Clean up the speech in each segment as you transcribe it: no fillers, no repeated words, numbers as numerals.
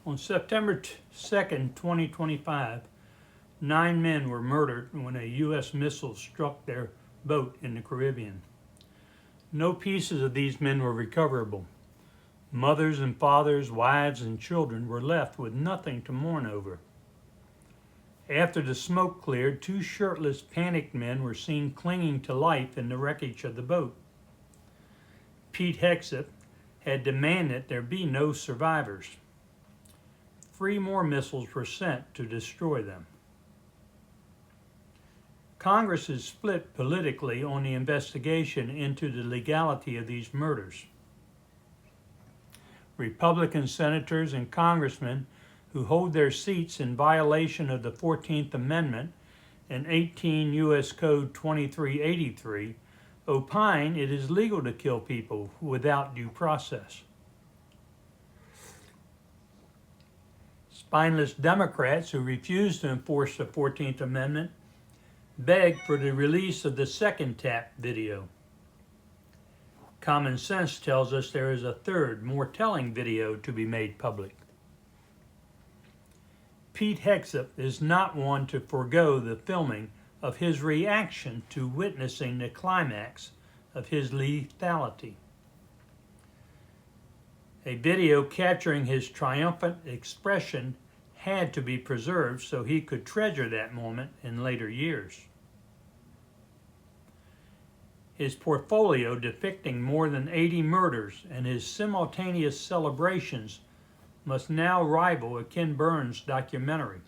On September 2nd, 2025, 9 men were murdered when a U.S. missile struck their boat in the Caribbean. No pieces of these men were recoverable. Mothers and fathers, wives and children were left with nothing to mourn over. After the smoke cleared, 2 shirtless, panicked men were seen clinging to life in the wreckage of the boat. Pete Hegseth had demanded there be no survivors. 3 more missiles were sent to destroy them. Congress is split politically on the investigation into the legality of these murders. Republican senators and congressmen who hold their seats in violation of the 14th Amendment and 18 U.S. Code 2383 opine it is legal to kill people without due process. Spineless Democrats who refuse to enforce the 14th Amendment beg for the release of the second tap video. Common sense tells us there is a third, more telling video to be made public. Pete Hegseth is not one to forego the filming of his reaction to witnessing the climax of his lethality. A video capturing his triumphant expression had to be preserved so he could treasure that moment in later years. His portfolio depicting more than 80 murders and his simultaneous celebrations must now rival a Ken Burns documentary.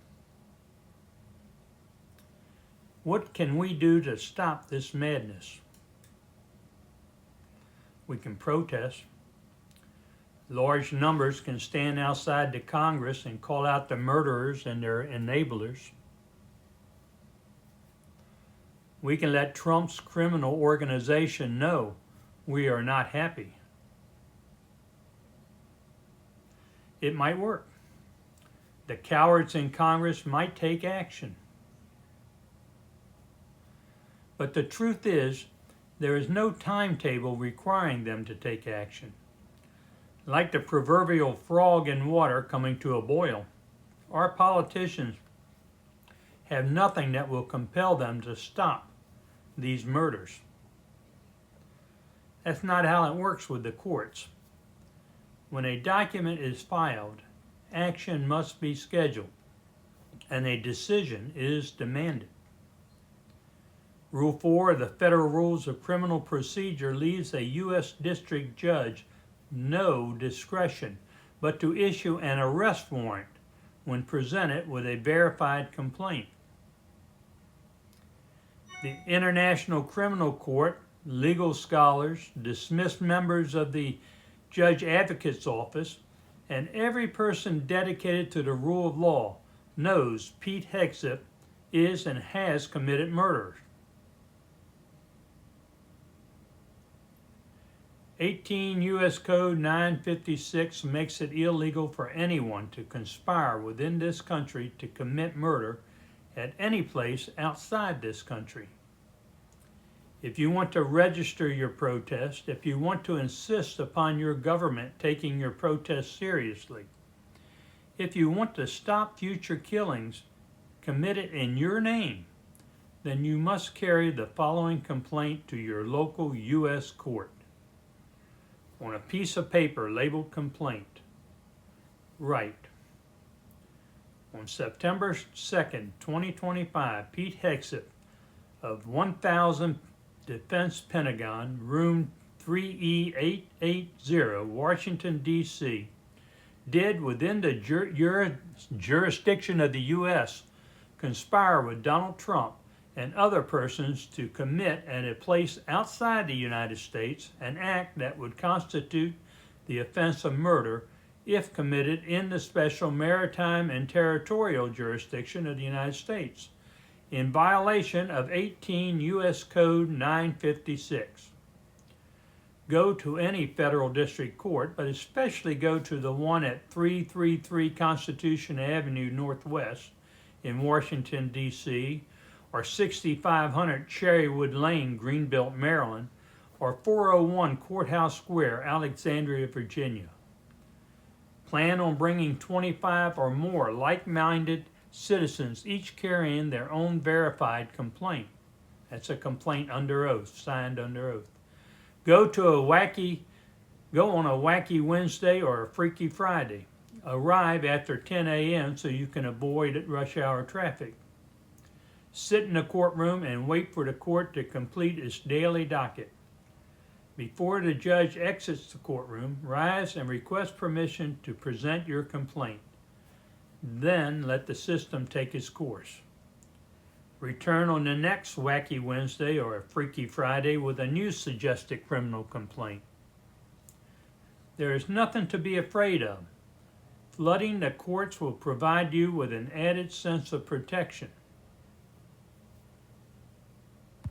What can we do to stop this madness? We can protest. Large numbers can stand outside the Congress and call out the murderers and their enablers. We can let Trump's criminal organization know we are not happy. It might work. The cowards in Congress might take action. But the truth is, there is no timetable requiring them to take action. Like the proverbial frog in water coming to a boil, our politicians have nothing that will compel them to stop these murders. That's not how it works with the courts. When a document is filed, action must be scheduled, and a decision is demanded. Rule 4 of the Federal Rules of Criminal Procedure leaves a U.S. District Judge no discretion but to issue an arrest warrant when presented with a verified complaint. The International Criminal Court, legal scholars, dismissed members of the Judge Advocate's Office, and every person dedicated to the rule of law knows Pete Hegseth is and has committed murder. 18 U.S. Code 956 makes it illegal for anyone to conspire within this country to commit murder at any place outside this country. If you want to register your protest, if you want to insist upon your government taking your protest seriously, if you want to stop future killings committed in your name, then you must carry the following complaint to your local U.S. court. On a piece of paper labeled complaint, write, on September 2nd, 2025, Pete Hegseth of 1000 Defense Pentagon, room 3E880, Washington, D.C., did, within the jurisdiction of the U.S., conspire with Donald Trump and other persons to commit at a place outside the United States an act that would constitute the offense of murder if committed in the special maritime and territorial jurisdiction of the United States, in violation of 18 U.S. Code 956. Go to any federal district court, but especially go to the one at 333 Constitution Avenue Northwest in Washington, D.C., or 6500 Cherrywood Lane, Greenbelt, Maryland, or 401 Courthouse Square, Alexandria, Virginia. Plan on bringing 25 or more like-minded citizens, each carrying their own verified complaint. That's a complaint under oath, signed under oath. Go on a wacky Wednesday or a freaky Friday. Arrive after 10 a.m. so you can avoid rush hour traffic. Sit in the courtroom and wait for the court to complete its daily docket. Before the judge exits the courtroom, rise and request permission to present your complaint. Then let the system take its course. Return on the next wacky Wednesday or a freaky Friday with a new suggested criminal complaint. There is nothing to be afraid of. Flooding the courts will provide you with an added sense of protection.